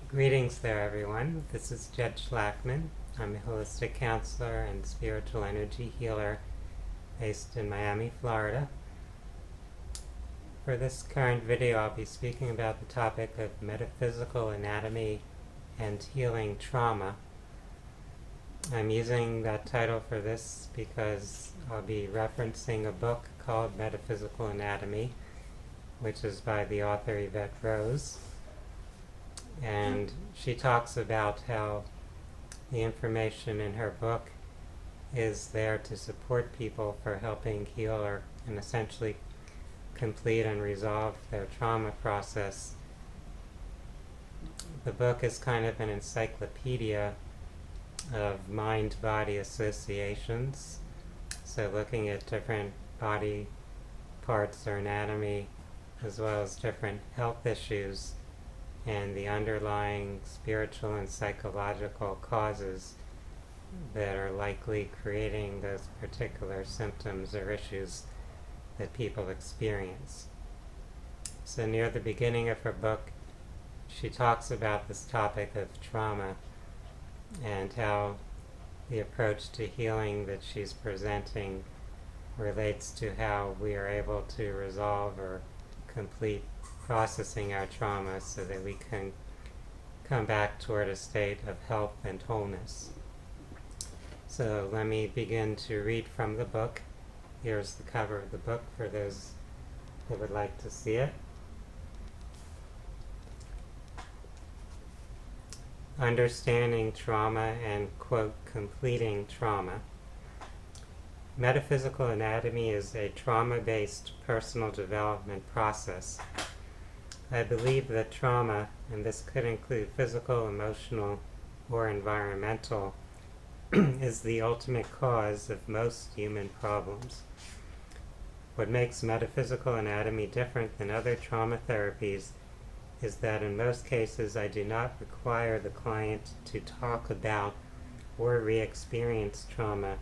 Greetings there, everyone. This is Jed Schlackman. I'm a holistic counselor and spiritual energy healer based in Miami, Florida. For this current video, I'll be speaking about the topic of metaphysical anatomy and healing trauma. I'm using that title for this because I'll be referencing a book called Metaphysical Anatomy, which is by the author Yvette Rose. And she talks about how the information in her book is there to support people for helping heal or and essentially complete and resolve their trauma process. The book is kind of an encyclopedia of mind-body associations, so looking at different body parts or anatomy as well as different health issues and the underlying spiritual and psychological causes that are likely creating those particular symptoms or issues that people experience. So near the beginning of her book, she talks about this topic of trauma and how the approach to healing that she's presenting relates to how we are able to resolve or complete processing our trauma so that we can come back toward a state of health and wholeness. So let me begin to read from the book. Here's the cover of the book for those who would like to see it. Understanding trauma and, quote, completing trauma. Metaphysical anatomy is a trauma-based personal development process. I believe that trauma, and this could include physical, emotional, or environmental, is the ultimate cause of most human problems. What makes metaphysical anatomy different than other trauma therapies is that in most cases I do not require the client to talk about or re-experience trauma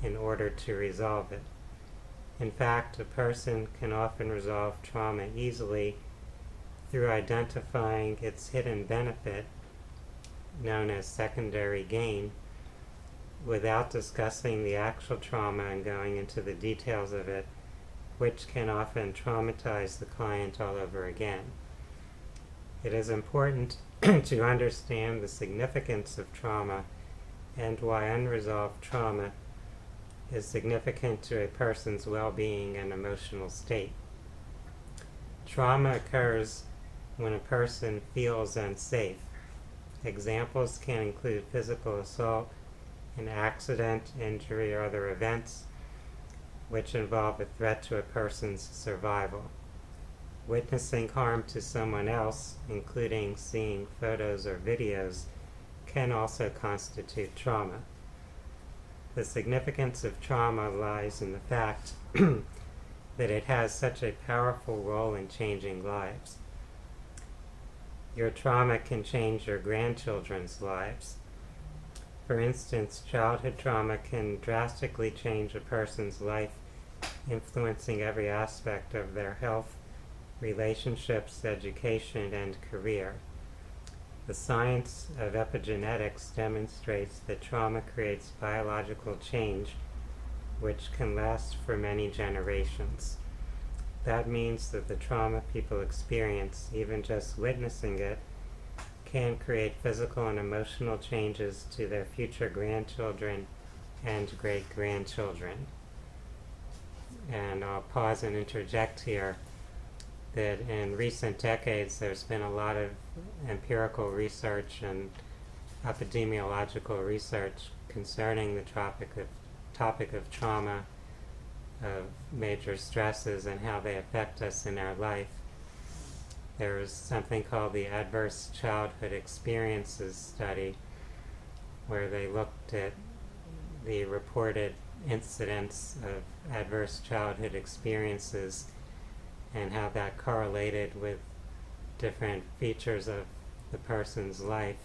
in order to resolve it. In fact, a person can often resolve trauma easily through identifying its hidden benefit, known as secondary gain, without discussing the actual trauma and going into the details of it, which can often traumatize the client all over again. It is important to understand the significance of trauma and why unresolved trauma is significant to a person's well-being and emotional state. Trauma occurs when a person feels unsafe. Examples can include physical assault, an accident, injury, or other events which involve a threat to a person's survival. Witnessing harm to someone else, including seeing photos or videos, can also constitute trauma. The significance of trauma lies in the fact that it has such a powerful role in changing lives. Your trauma can change your grandchildren's lives. For instance, childhood trauma can drastically change a person's life, influencing every aspect of their health, relationships, education, and career. The science of epigenetics demonstrates that trauma creates biological change which can last for many generations. That means that the trauma people experience, even just witnessing it, can create physical and emotional changes to their future grandchildren and great-grandchildren. And I'll pause and interject here that in recent decades there's been a lot of empirical research and epidemiological research concerning the topic of trauma, of major stresses and how they affect us in our life. There was something called the Adverse Childhood Experiences Study, where they looked at the reported incidents of adverse childhood experiences and how that correlated with different features of the person's life,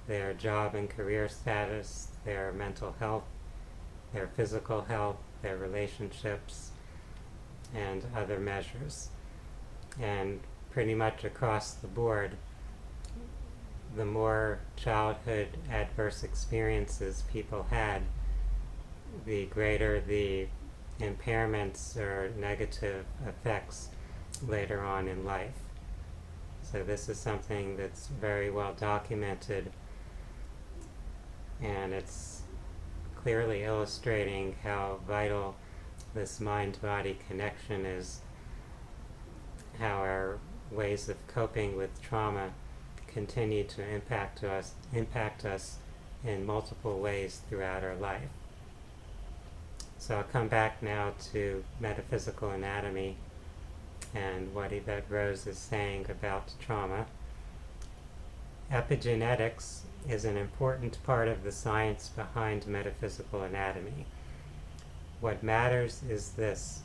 their job and career status, their mental health, their physical health, their relationships, and other measures. And pretty much across the board, the more childhood adverse experiences people had, the greater the impairments or negative effects later on in life. So this is something that's very well documented, and it's clearly illustrating how vital this mind-body connection is, how our ways of coping with trauma continue to impact us in multiple ways throughout our life. So I'll come back now to metaphysical anatomy and what Yvette Rose is saying about trauma. Epigenetics is an important part of the science behind metaphysical anatomy. What matters is this: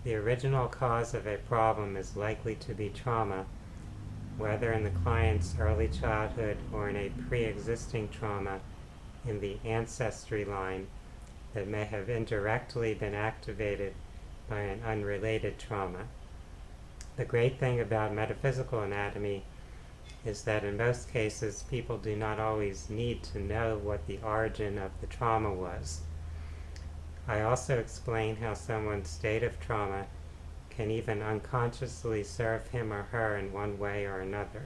the original cause of a problem is likely to be trauma, whether in the client's early childhood or in a pre-existing trauma in the ancestry line that may have indirectly been activated by an unrelated trauma. The great thing about metaphysical anatomy is that in most cases people do not always need to know what the origin of the trauma was. I also explain how someone's state of trauma can even unconsciously serve him or her in one way or another.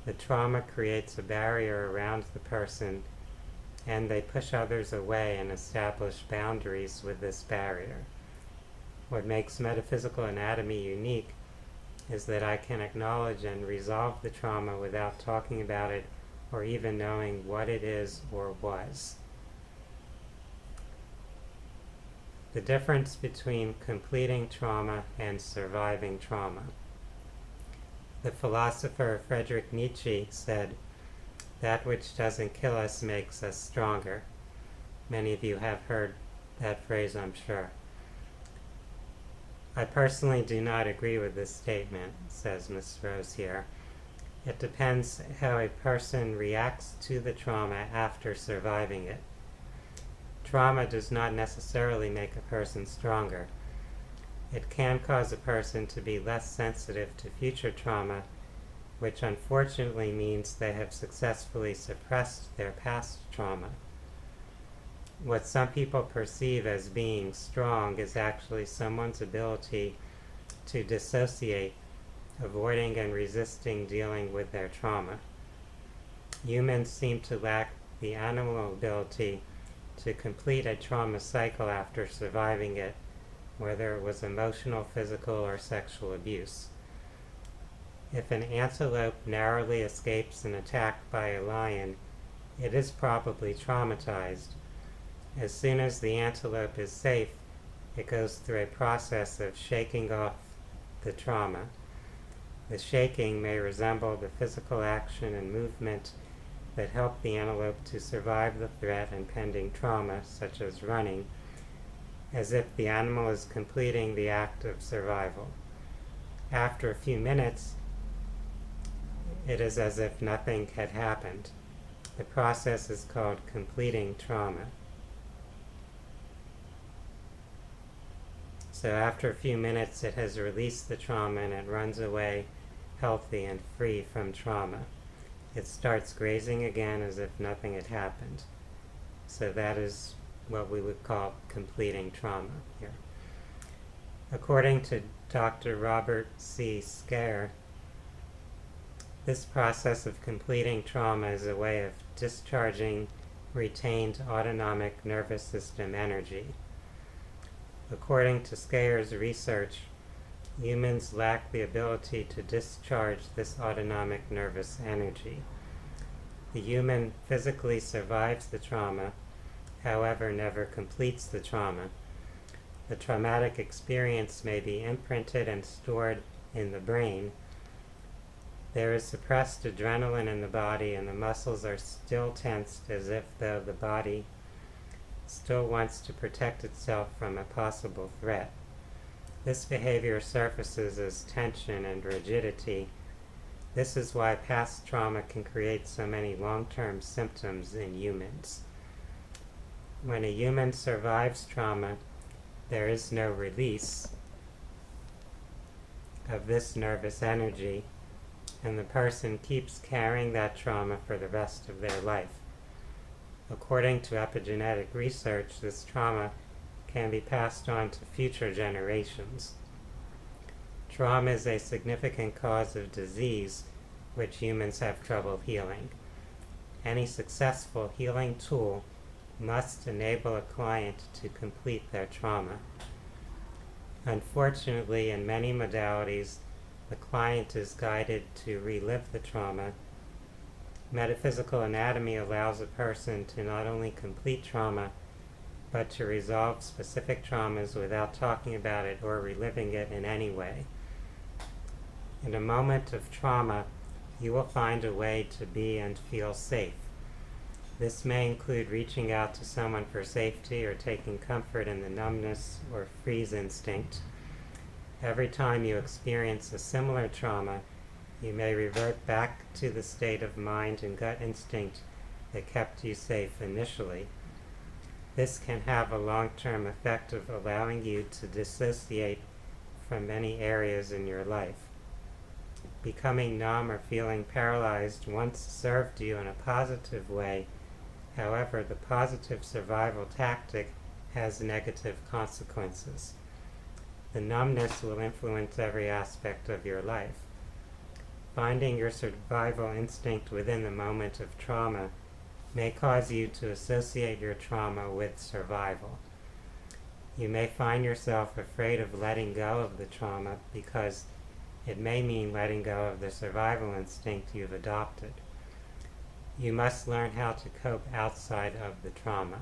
The trauma creates a barrier around the person, and they push others away and establish boundaries with this barrier. What makes metaphysical anatomy unique is that I can acknowledge and resolve the trauma without talking about it or even knowing what it is or was. The difference between completing trauma and surviving trauma. The philosopher Friedrich Nietzsche said, "That which doesn't kill us makes us stronger." Many of you have heard that phrase, I'm sure. I personally do not agree with this statement, says Ms. Rose here. It depends how a person reacts to the trauma after surviving it. Trauma does not necessarily make a person stronger. It can cause a person to be less sensitive to future trauma, which unfortunately means they have successfully suppressed their past trauma. What some people perceive as being strong is actually someone's ability to dissociate, avoiding and resisting dealing with their trauma. Humans seem to lack the animal ability to complete a trauma cycle after surviving it, whether it was emotional, physical, or sexual abuse. If an antelope narrowly escapes an attack by a lion, it is probably traumatized. As soon as the antelope is safe, it goes through a process of shaking off the trauma. The shaking may resemble the physical action and movement that help the antelope to survive the threat and pending trauma, such as running, as if the animal is completing the act of survival. After a few minutes, it is as if nothing had happened. The process is called completing trauma. So after a few minutes, it has released the trauma and it runs away healthy and free from trauma. It starts grazing again as if nothing had happened. So that is what we would call completing trauma here. According to Dr. Robert C. Scare, this process of completing trauma is a way of discharging retained autonomic nervous system energy. According to Scare's research, humans lack the ability to discharge this autonomic nervous energy. The human physically survives the trauma, however, never completes the trauma. The traumatic experience may be imprinted and stored in the brain. There is suppressed adrenaline in the body, and the muscles are still tensed as if though the body still wants to protect itself from a possible threat. This behavior surfaces as tension and rigidity. This is why past trauma can create so many long-term symptoms in humans. When a human survives trauma, there is no release of this nervous energy, and the person keeps carrying that trauma for the rest of their life. According to epigenetic research, this trauma can be passed on to future generations. Trauma is a significant cause of disease which humans have trouble healing. Any successful healing tool must enable a client to complete their trauma. Unfortunately, in many modalities, the client is guided to relive the trauma. Metaphysical anatomy allows a person to not only complete trauma, but to resolve specific traumas without talking about it or reliving it in any way. In a moment of trauma, you will find a way to be and feel safe. This may include reaching out to someone for safety or taking comfort in the numbness or freeze instinct. Every time you experience a similar trauma, you may revert back to the state of mind and gut instinct that kept you safe initially. This can have a long-term effect of allowing you to dissociate from many areas in your life. Becoming numb or feeling paralyzed once served you in a positive way. However, the positive survival tactic has negative consequences. The numbness will influence every aspect of your life. Finding your survival instinct within the moment of trauma may cause you to associate your trauma with survival. You may find yourself afraid of letting go of the trauma because it may mean letting go of the survival instinct you've adopted. You must learn how to cope outside of the trauma.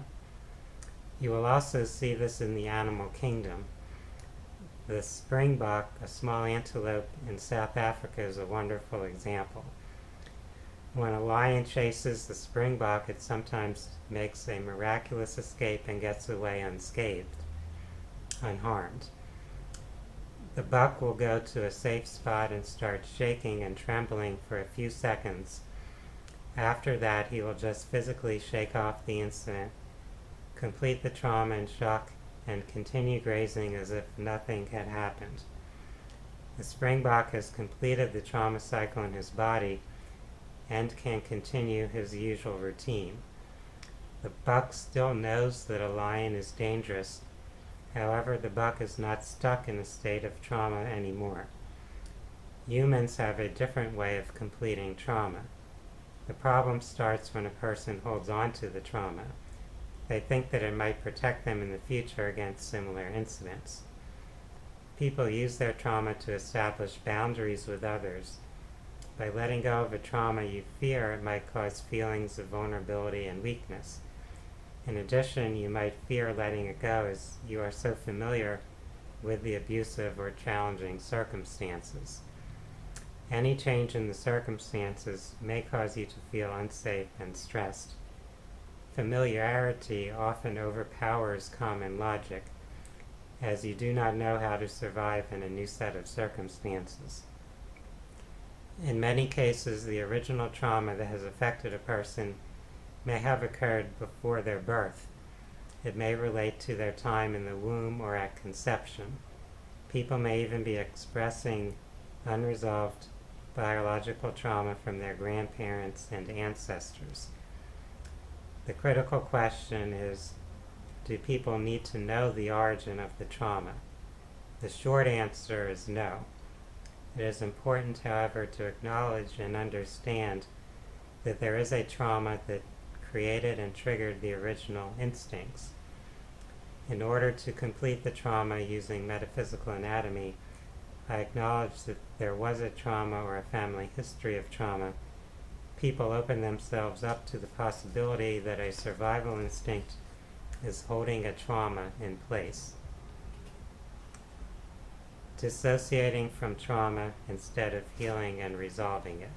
You will also see this in the animal kingdom. The springbok, a small antelope in South Africa, is a wonderful example. When a lion chases the springbok, it sometimes makes a miraculous escape and gets away unscathed, unharmed. The buck will go to a safe spot and start shaking and trembling for a few seconds. After that, he will just physically shake off the incident, complete the trauma and shock, and continue grazing as if nothing had happened. The springbok has completed the trauma cycle in his body and can continue his usual routine. The buck still knows that a lion is dangerous. However, the buck is not stuck in a state of trauma anymore. Humans have a different way of completing trauma. The problem starts when a person holds on to the trauma. They think that it might protect them in the future against similar incidents. People use their trauma to establish boundaries with others. By letting go of a trauma you fear, it might cause feelings of vulnerability and weakness. In addition, you might fear letting it go as you are so familiar with the abusive or challenging circumstances. Any change in the circumstances may cause you to feel unsafe and stressed. Familiarity often overpowers common logic, as you do not know how to survive in a new set of circumstances. In many cases, the original trauma that has affected a person may have occurred before their birth. It may relate to their time in the womb or at conception. People may even be expressing unresolved biological trauma from their grandparents and ancestors. The critical question is, do people need to know the origin of the trauma? The short answer is no. It is important, however, to acknowledge and understand that there is a trauma that created and triggered the original instincts. In order to complete the trauma using metaphysical anatomy, I acknowledge that there was a trauma or a family history of trauma. People open themselves up to the possibility that a survival instinct is holding a trauma in place. Dissociating from trauma instead of healing and resolving it.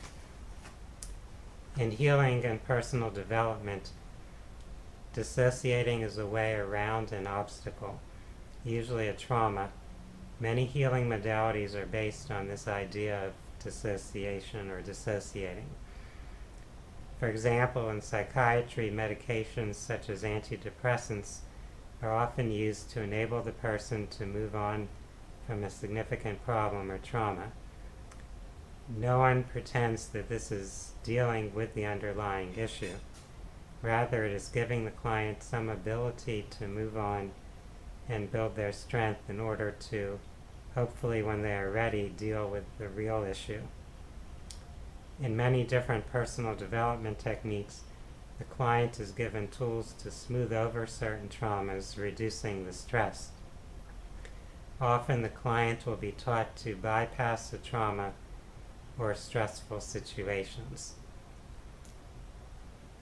In healing and personal development, dissociating is a way around an obstacle, usually a trauma. Many healing modalities are based on this idea of dissociation or dissociating. For example, in psychiatry, medications such as antidepressants are often used to enable the person to move on from a significant problem or trauma. No one pretends that this is dealing with the underlying issue. Rather, it is giving the client some ability to move on and build their strength in order to, hopefully when they are ready, deal with the real issue. In many different personal development techniques, the client is given tools to smooth over certain traumas, reducing the stress. Often the client will be taught to bypass the trauma or stressful situations.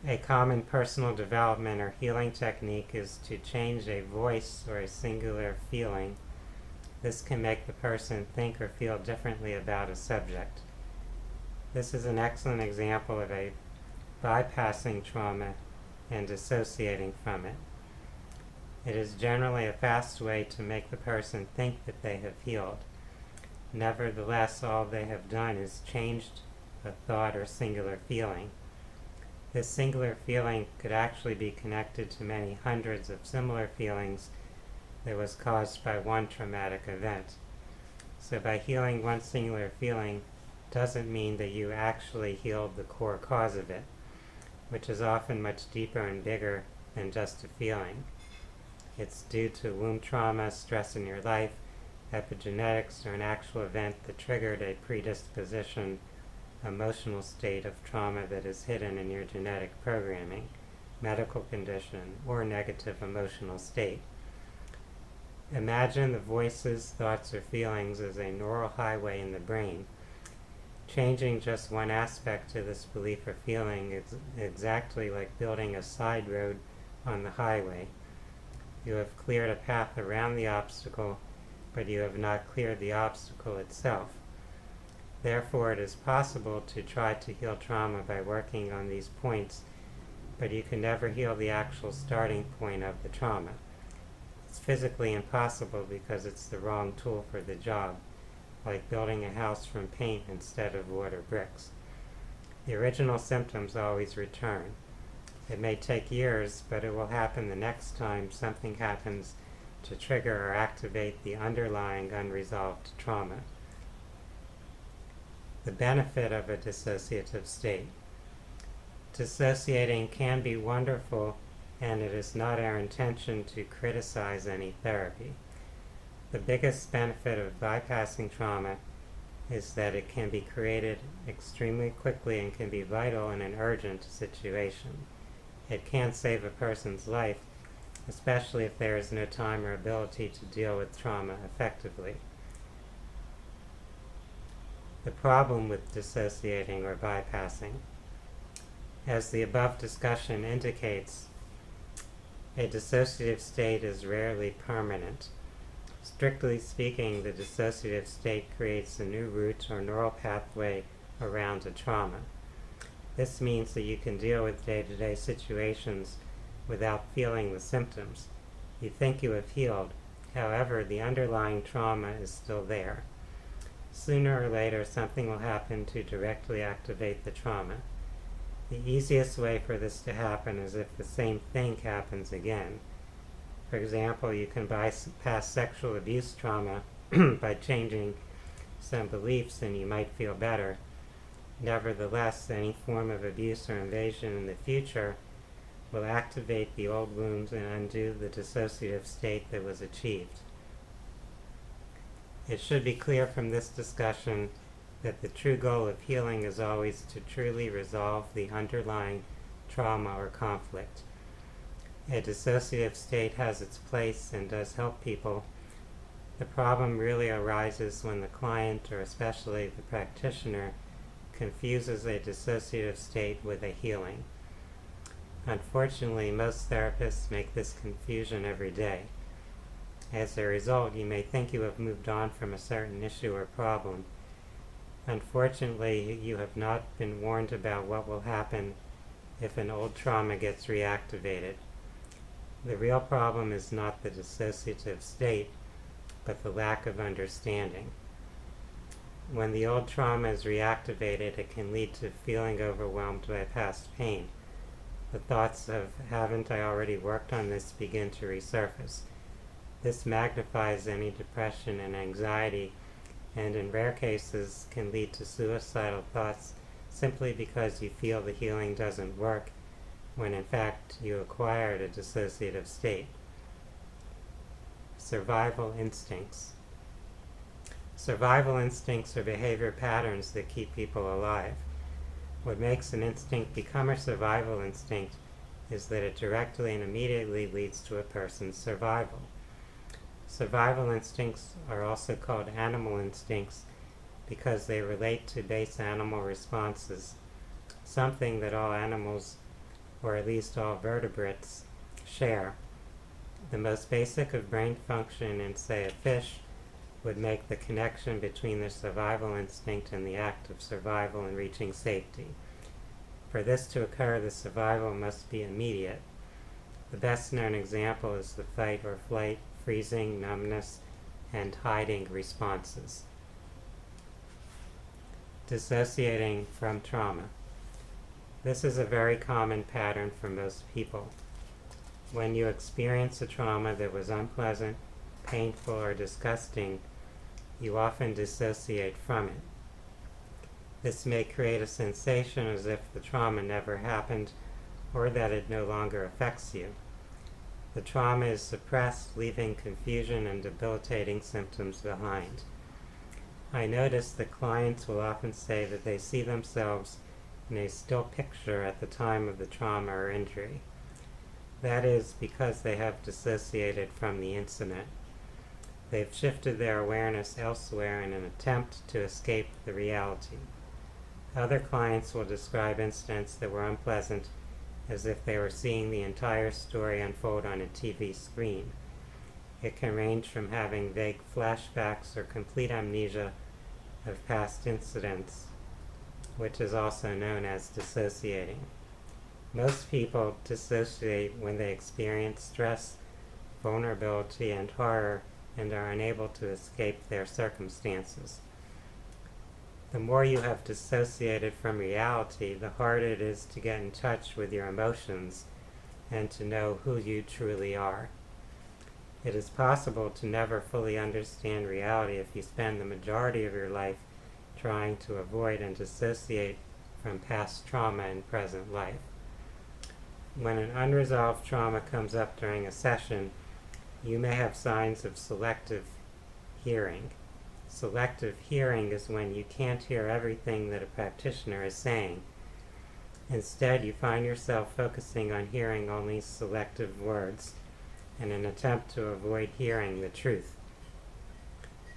A common personal development or healing technique is to change a voice or a singular feeling. This can make the person think or feel differently about a subject. This is an excellent example of a bypassing trauma and dissociating from it. It is generally a fast way to make the person think that they have healed. Nevertheless, all they have done is changed a thought or singular feeling. This singular feeling could actually be connected to many hundreds of similar feelings that was caused by one traumatic event. So by healing one singular feeling doesn't mean that you actually healed the core cause of it, which is often much deeper and bigger than just a feeling. It's due to womb trauma, stress in your life, epigenetics, or an actual event that triggered a predisposition, emotional state of trauma that is hidden in your genetic programming, medical condition, or negative emotional state. Imagine the voices, thoughts, or feelings as a neural highway in the brain. Changing just one aspect to this belief or feeling is exactly like building a side road on the highway. You have cleared a path around the obstacle, but you have not cleared the obstacle itself. Therefore, it is possible to try to heal trauma by working on these points, but you can never heal the actual starting point of the trauma. It's physically impossible because it's the wrong tool for the job, like building a house from paint instead of wood or bricks. The original symptoms always return. It may take years, but it will happen the next time something happens to trigger or activate the underlying unresolved trauma. The benefit of a dissociative state. Dissociating can be wonderful, and it is not our intention to criticize any therapy. The biggest benefit of bypassing trauma is that it can be created extremely quickly and can be vital in an urgent situation. It can save a person's life, especially if there is no time or ability to deal with trauma effectively. The problem with dissociating or bypassing. As the above discussion indicates, a dissociative state is rarely permanent. Strictly speaking, the dissociative state creates a new route or neural pathway around a trauma. This means that you can deal with day-to-day situations without feeling the symptoms. You think you have healed, however, the underlying trauma is still there. Sooner or later, something will happen to directly activate the trauma. The easiest way for this to happen is if the same thing happens again. For example, you can bypass sexual abuse trauma by changing some beliefs and you might feel better. Nevertheless, any form of abuse or invasion in the future will activate the old wounds and undo the dissociative state that was achieved. It should be clear from this discussion that the true goal of healing is always to truly resolve the underlying trauma or conflict. A dissociative state has its place and does help people. The problem really arises when the client, or especially the practitioner, confuses a dissociative state with a healing. Unfortunately, most therapists make this confusion every day. As a result, you may think you have moved on from a certain issue or problem. Unfortunately, you have not been warned about what will happen if an old trauma gets reactivated. The real problem is not the dissociative state, but the lack of understanding. When the old trauma is reactivated, it can lead to feeling overwhelmed by past pain. The thoughts of, haven't I already worked on this, begin to resurface. This magnifies any depression and anxiety and in rare cases can lead to suicidal thoughts simply because you feel the healing doesn't work when in fact you acquired a dissociative state. Survival instincts. Survival instincts are behavior patterns that keep people alive. What makes an instinct become a survival instinct is that it directly and immediately leads to a person's survival. Survival instincts are also called animal instincts because they relate to base animal responses, something that all animals, or at least all vertebrates, share. The most basic of brain function in, say, a fish would make the connection between the survival instinct and the act of survival and reaching safety. For this to occur, the survival must be immediate. The best known example is the fight or flight, freezing, numbness, and hiding responses. Dissociating from trauma. This is a very common pattern for most people. When you experience a trauma that was unpleasant, painful, or disgusting, you often dissociate from it. This may create a sensation as if the trauma never happened or that it no longer affects you. The trauma is suppressed, leaving confusion and debilitating symptoms behind. I notice that clients will often say that they see themselves in a still picture at the time of the trauma or injury. That is because they have dissociated from the incident. They've shifted their awareness elsewhere in an attempt to escape the reality. Other clients will describe incidents that were unpleasant as if they were seeing the entire story unfold on a TV screen. It can range from having vague flashbacks or complete amnesia of past incidents, which is also known as dissociating. Most people dissociate when they experience stress, vulnerability, and horror and are unable to escape their circumstances. The more you have dissociated from reality, the harder it is to get in touch with your emotions and to know who you truly are. It is possible to never fully understand reality if you spend the majority of your life trying to avoid and dissociate from past trauma in present life. When an unresolved trauma comes up during a session, you may have signs of selective hearing. Selective hearing is when you can't hear everything that a practitioner is saying. Instead, you find yourself focusing on hearing only selective words in an attempt to avoid hearing the truth.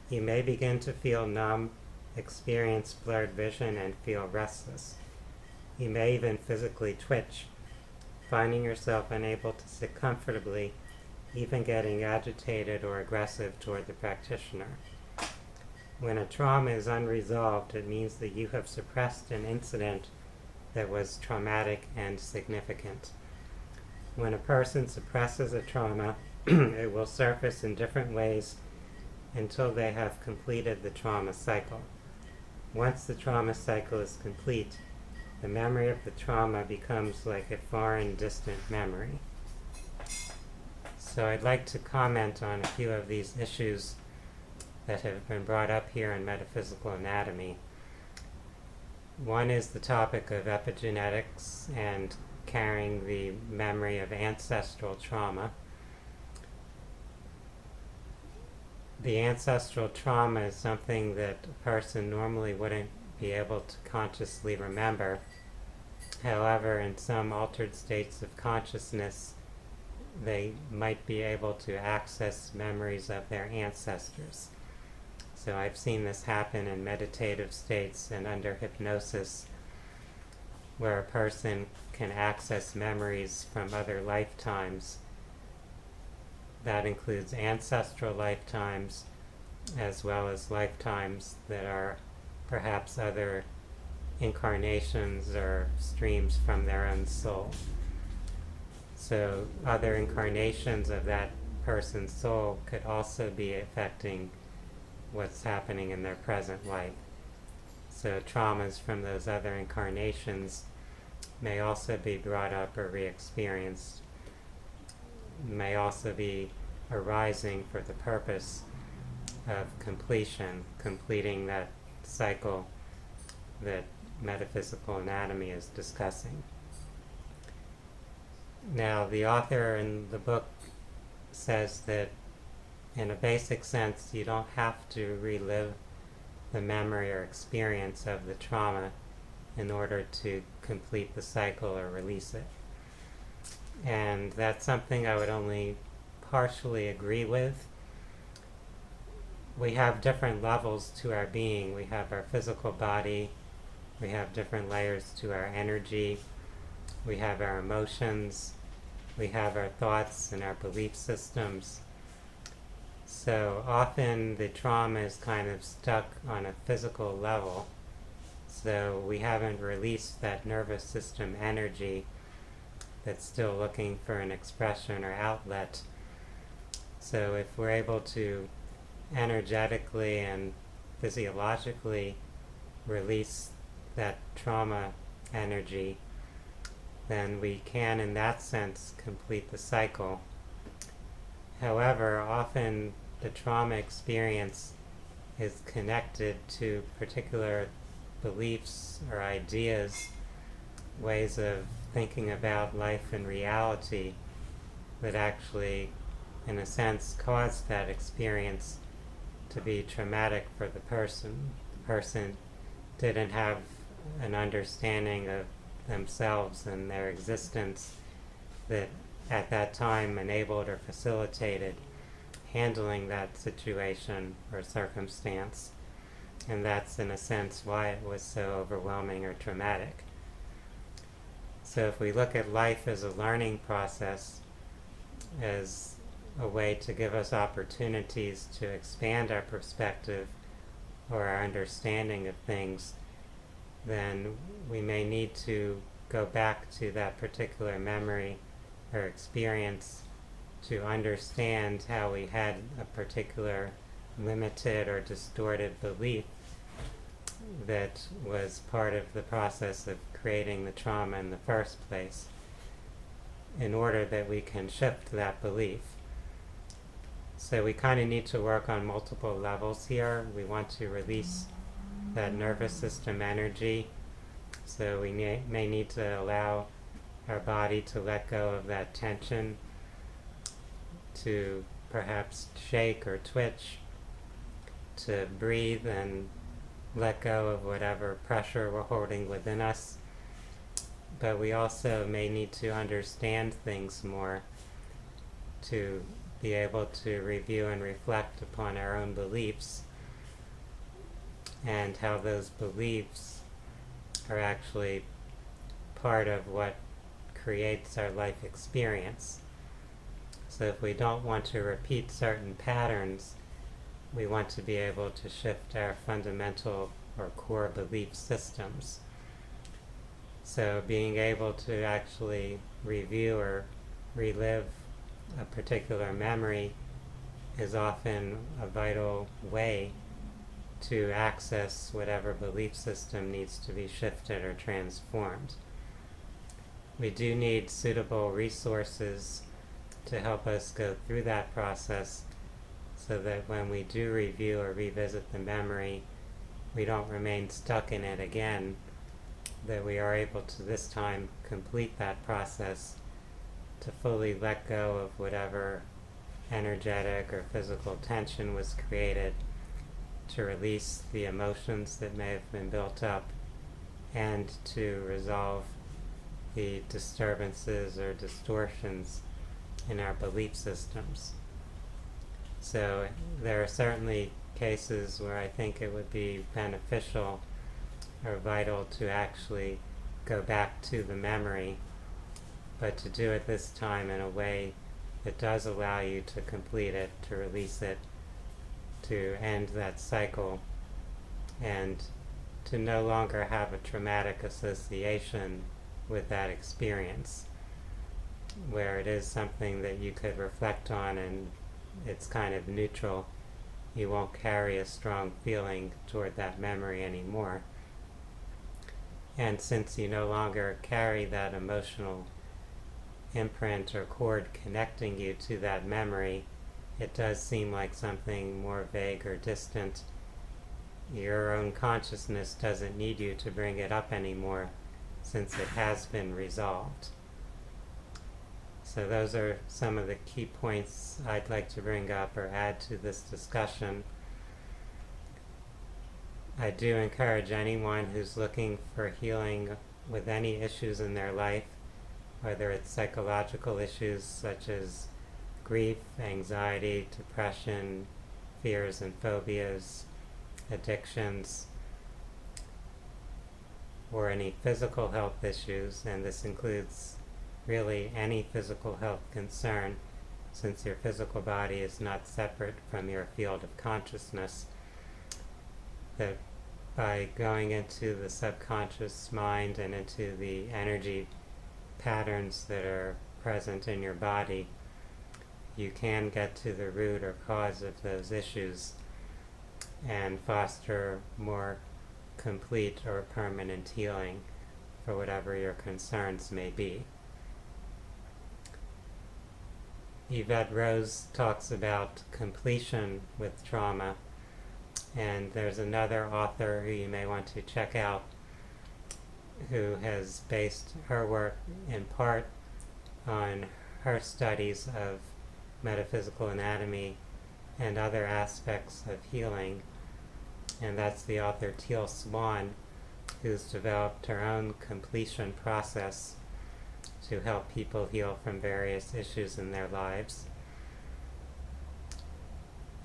You may begin to feel numb, experience blurred vision, and feel restless. You may even physically twitch, finding yourself unable to sit comfortably, even getting agitated or aggressive toward the practitioner. When a trauma is unresolved, it means that you have suppressed an incident that was traumatic and significant. When a person suppresses a trauma, it will surface in different ways until they have completed the trauma cycle. Once the trauma cycle is complete, the memory of the trauma becomes like a foreign, distant memory. So I'd like to comment on a few of these issues that have been brought up here in metaphysical anatomy. One is the topic of epigenetics and carrying the memory of ancestral trauma. The ancestral trauma is something that a person normally wouldn't be able to consciously remember. However, in some altered states of consciousness, they might be able to access memories of their ancestors. So I've seen this happen in meditative states and under hypnosis, where a person can access memories from other lifetimes. That includes ancestral lifetimes, as well as lifetimes that are perhaps other incarnations or streams from their own soul. So other incarnations of that person's soul could also be affecting what's happening in their present life. So traumas from those other incarnations may also be brought up or re-experienced, may also be arising for the purpose of completion, completing that cycle that metaphysical anatomy is discussing. Now, the author in the book says that in a basic sense, you don't have to relive the memory or experience of the trauma in order to complete the cycle or release it. And that's something I would only partially agree with. We have different levels to our being. We have our physical body, we have different layers to our energy, we have our emotions, we have our thoughts and our belief systems. So often the trauma is kind of stuck on a physical level, so we haven't released that nervous system energy that's still looking for an expression or outlet. So if we're able to energetically and physiologically release that trauma energy, then we can, in that sense, complete the cycle. However, often the trauma experience is connected to particular beliefs or ideas, ways of thinking about life and reality that actually, in a sense, caused that experience to be traumatic for the person. The person didn't have an understanding of themselves and their existence that at that time enabled or facilitated handling that situation or circumstance. And that's, in a sense, why it was so overwhelming or traumatic. So if we look at life as a learning process, as a way to give us opportunities to expand our perspective or our understanding of things, then we may need to go back to that particular memory or experience to understand how we had a particular limited or distorted belief that was part of the process of creating the trauma in the first place, in order that we can shift that belief. So we kind of need to work on multiple levels here. We want to release that nervous system energy, so we may need to allow our body to let go of that tension, to perhaps shake or twitch, to breathe and let go of whatever pressure we're holding within us. But we also may need to understand things more, to be able to review and reflect upon our own beliefs and how those beliefs are actually part of what creates our life experience. So if we don't want to repeat certain patterns, we want to be able to shift our fundamental or core belief systems. So being able to actually review or relive a particular memory is often a vital way to access whatever belief system needs to be shifted or transformed. We do need suitable resources to help us go through that process, so that when we do review or revisit the memory, we don't remain stuck in it again, that we are able to this time complete that process, to fully let go of whatever energetic or physical tension was created, to release the emotions that may have been built up, and to resolve the disturbances or distortions in our belief systems. So there are certainly cases where I think it would be beneficial or vital to actually go back to the memory, but to do it this time in a way that does allow you to complete it, to release it, to end that cycle, and to no longer have a traumatic association with that experience, where it is something that you could reflect on and it's kind of neutral. You won't carry a strong feeling toward that memory anymore. And since you no longer carry that emotional imprint or cord connecting you to that memory it does seem like something more vague or distant, your own consciousness doesn't need you to bring it up anymore since it has been resolved. So those are some of the key points I'd like to bring up or add to this discussion. I do encourage anyone who's looking for healing with any issues in their life, whether it's psychological issues such as grief, anxiety, depression, fears and phobias, addictions, or any physical health issues, and this includes really any physical health concern, since your physical body is not separate from your field of consciousness, that by going into the subconscious mind and into the energy patterns that are present in your body, you can get to the root or cause of those issues and foster more complete or permanent healing for whatever your concerns may be. Yvette Rose talks about completion with trauma, and there's another author who you may want to check out who has based her work in part on her studies of metaphysical anatomy and other aspects of healing, and that's the author Teal Swan, who's developed her own completion process to help people heal from various issues in their lives.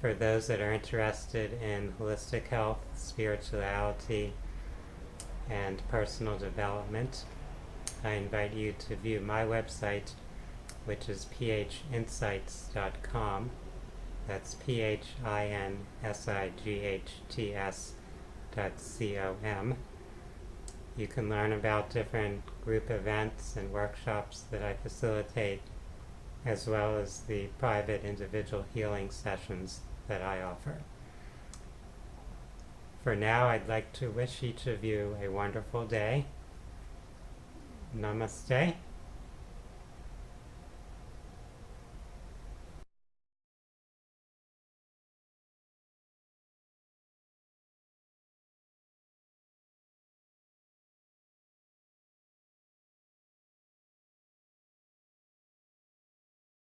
For those that are interested in holistic health, spirituality, and personal development, I invite you to view my website, which is phinsights.com. That's phinsights.com. You can learn about different group events and workshops that I facilitate, as well as the private individual healing sessions that I offer. For now, I'd like to wish each of you a wonderful day. Namaste.